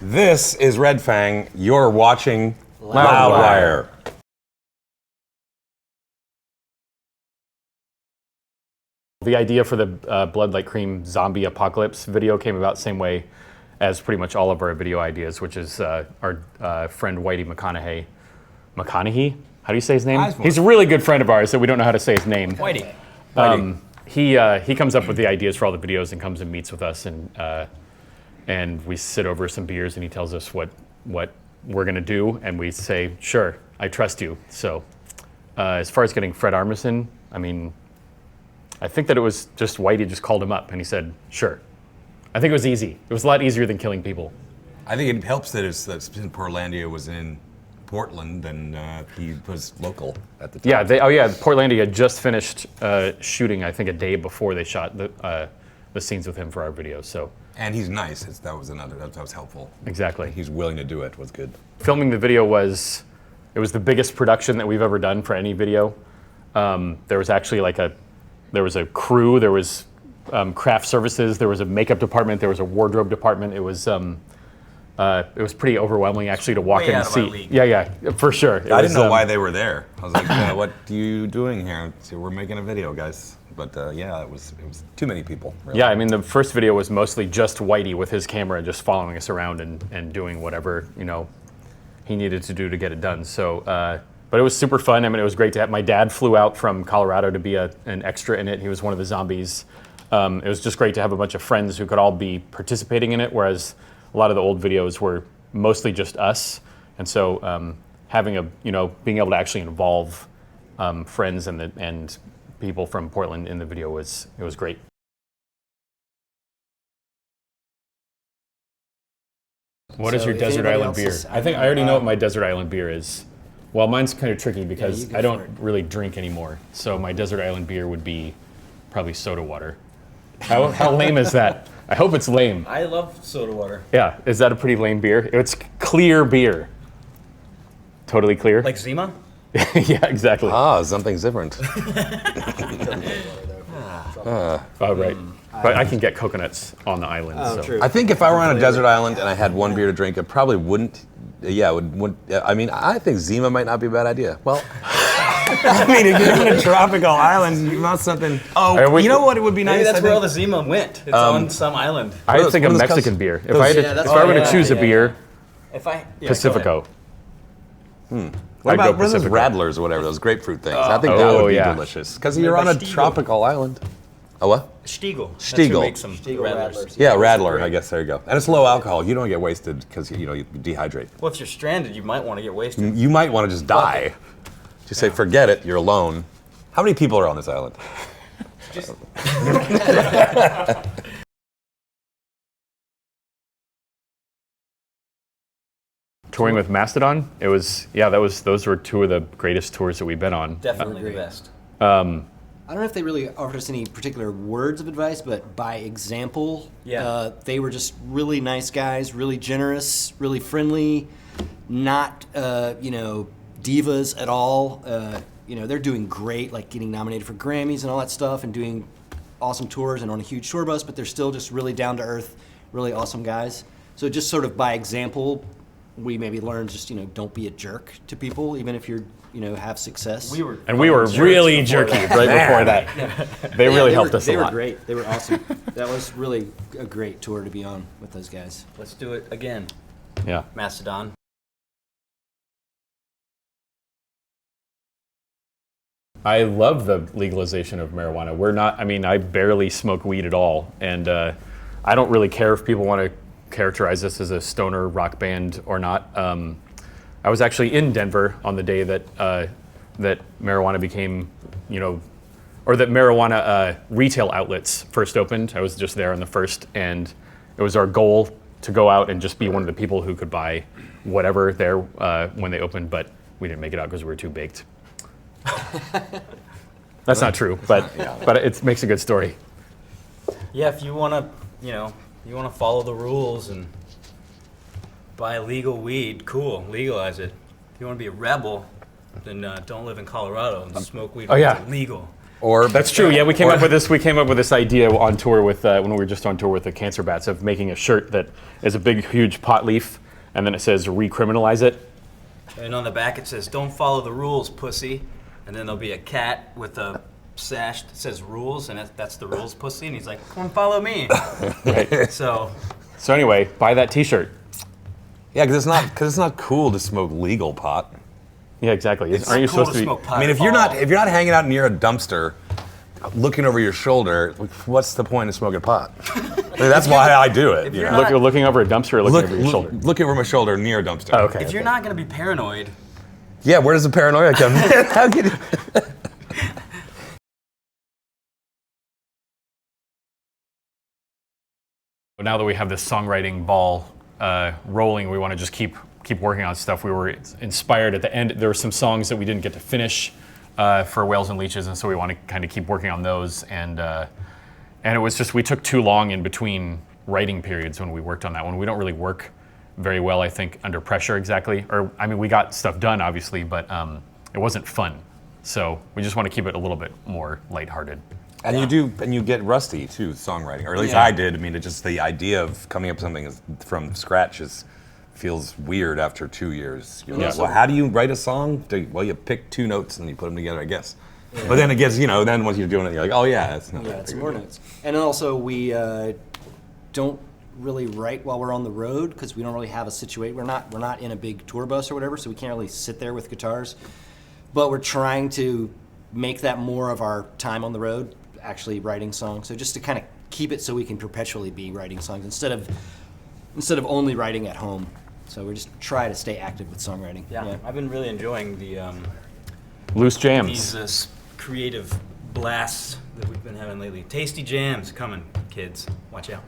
This is Red Fang. You're watching Loudwire. The idea for the Blood Like Cream zombie apocalypse video came about the same way as pretty much all of our video ideas, which is our friend Whitey McConaughey. McConaughey? How do you say his name? He's a really good friend of ours that we don't know how to say his name. Whitey. He comes up with the ideas for all the videos and comes and meets with us, and we sit over some beers and he tells us what we're gonna do, and we say, sure, I trust you. So as far as getting Fred Armisen, I mean, I think that it was just Whitey just called him up and he said, sure. I think it was easy. It was a lot easier than killing people. I think it helps that since Portlandia was in Portland and he was local at the time. Yeah, Portlandia had just finished shooting, I think, a day before they shot the scenes with him for our video. So. And he's nice. That was helpful. Exactly. He's willing to do it. Was good. Filming the video was the biggest production that we've ever done for any video. There was actually there was a crew, there was craft services, there was a makeup department, there was a wardrobe department. It was pretty overwhelming actually to walk in and see. Yeah, for sure. I didn't know why they were there. I was like, what are you doing here? So we're making a video, guys. But yeah, it was too many people. Really. Yeah, I mean, the first video was mostly just Whitey with his camera just following us around and doing whatever, he needed to do to get it done. So, but it was super fun. I mean, it was great to have. My dad flew out from Colorado to be an extra in it. He was one of the zombies. It was just great to have a bunch of friends who could all be participating in it, whereas a lot of the old videos were mostly just us. And so having being able to actually involve friends and people from Portland in the video was great. What is your desert island beer? I think I already know what my desert island beer is. Well, mine's kind of tricky because I don't really drink anymore. So my desert island beer would be probably soda water. How lame is that? I hope it's lame. I love soda water. Yeah, is that a pretty lame beer? It's clear beer. Totally clear? Like Zima? Yeah, exactly. Ah, something's different. Oh, right. But I can get coconuts on the island. Oh, so. true. I think if I were on a desert island and I had one beer to drink, it probably wouldn't. Yeah, I mean, I think Zima might not be a bad idea. Well, I mean, if you're on a tropical island, you want something. Oh, you know what? It would be nice. Maybe that's where all the Zima went. It's on some island. I think a Mexican beer. If I were to choose a beer, Pacifico. What about those Radlers or whatever, those grapefruit things? I think that would be delicious. Because you're on a tropical island. Oh, what? Stiegel. Stiegel. Make some Radlers. Yeah, Radler, I guess. There you go. And it's low alcohol. You don't get wasted because you dehydrate. Well, if you're stranded, you might want to get wasted. You might want to just die. Just say, forget it, you're alone. How many people are on this island? Just touring with Mastodon, those were two of the greatest tours that we've been on. Definitely the best. I don't know if they really offered us any particular words of advice, but by example, they were just really nice guys, really generous, really friendly, not divas at all. They're doing great, like getting nominated for Grammys and all that stuff, and doing awesome tours and on a huge tour bus. But they're still just really down to earth, really awesome guys. So just sort of by example, we maybe learned just don't be a jerk to people, even if you're have success. We were really jerky right before that. They really helped us a lot. They were great. They were awesome. That was really a great tour to be on with those guys. Let's do it again. Yeah. Mastodon. I love the legalization of marijuana. I barely smoke weed at all. And I don't really care if people want to characterize us as a stoner rock band or not. I was actually in Denver on the day that that marijuana became, or that marijuana retail outlets first opened. I was just there on the first, and it was our goal to go out and just be one of the people who could buy whatever there when they opened, but we didn't make it out because we were too baked. That's not true, but it makes a good story. Yeah, if you want to follow the rules and buy legal weed, cool, legalize it. If you want to be a rebel, then don't live in Colorado and smoke weed when it's illegal. Or That's true. Yeah, we came up with this. We came up with this idea on tour with when we were just on tour with the Cancer Bats of making a shirt that is a big, huge pot leaf, and then it says "recriminalize it." And on the back it says, "Don't follow the rules, pussy." And then there'll be a cat with a sash that says "rules," and that's the rules, pussy. And he's like, "Come follow me." Right. So anyway, buy that T-shirt. yeah, because it's not cool to smoke legal pot. Yeah, exactly. it's Aren't you cool supposed to to be? smoke pot. I mean, if you're not hanging out near a dumpster, looking over your shoulder, what's the point of smoking pot? I mean, that's why I do it. You you're know? not- Looking over a dumpster or looking over your shoulder? Looking over my shoulder near a dumpster. Oh, okay. If you're not going to be paranoid, Yeah, where does the paranoia come in? How can you- Now that we have this songwriting ball rolling, we want to just keep working on stuff. We were inspired at the end. There were some songs that we didn't get to finish for Whales and Leeches, and so we want to kind of keep working on those. And it was just we took too long in between writing periods when we worked on that one. We don't really work very well, I think, under pressure exactly. Or I mean, we got stuff done obviously, but it wasn't fun. So we just want to keep it a little bit more lighthearted. And you get rusty too, songwriting, or at least Yeah. I did. I mean, it just the idea of coming up with something from scratch feels weird after 2 years. You're like, Yeah. well, how do you write a song? Well, you pick two notes and you put them together, I guess. But then it gets, then once you're doing it, you're like, oh yeah, it's not. Yeah, that it's big of more a deal. notes. And then also we don't really write while we're on the road because we don't really have a situation. We're not in a big tour bus or whatever, so we can't really sit there with guitars. But we're trying to make that more of our time on the road, actually writing songs. So just to kind of keep it so we can perpetually be writing songs instead of only writing at home. So we just try to stay active with songwriting. yeah, I've been really enjoying the Loose jams. these creative blasts that we've been having lately. Tasty jams coming, kids. Watch out.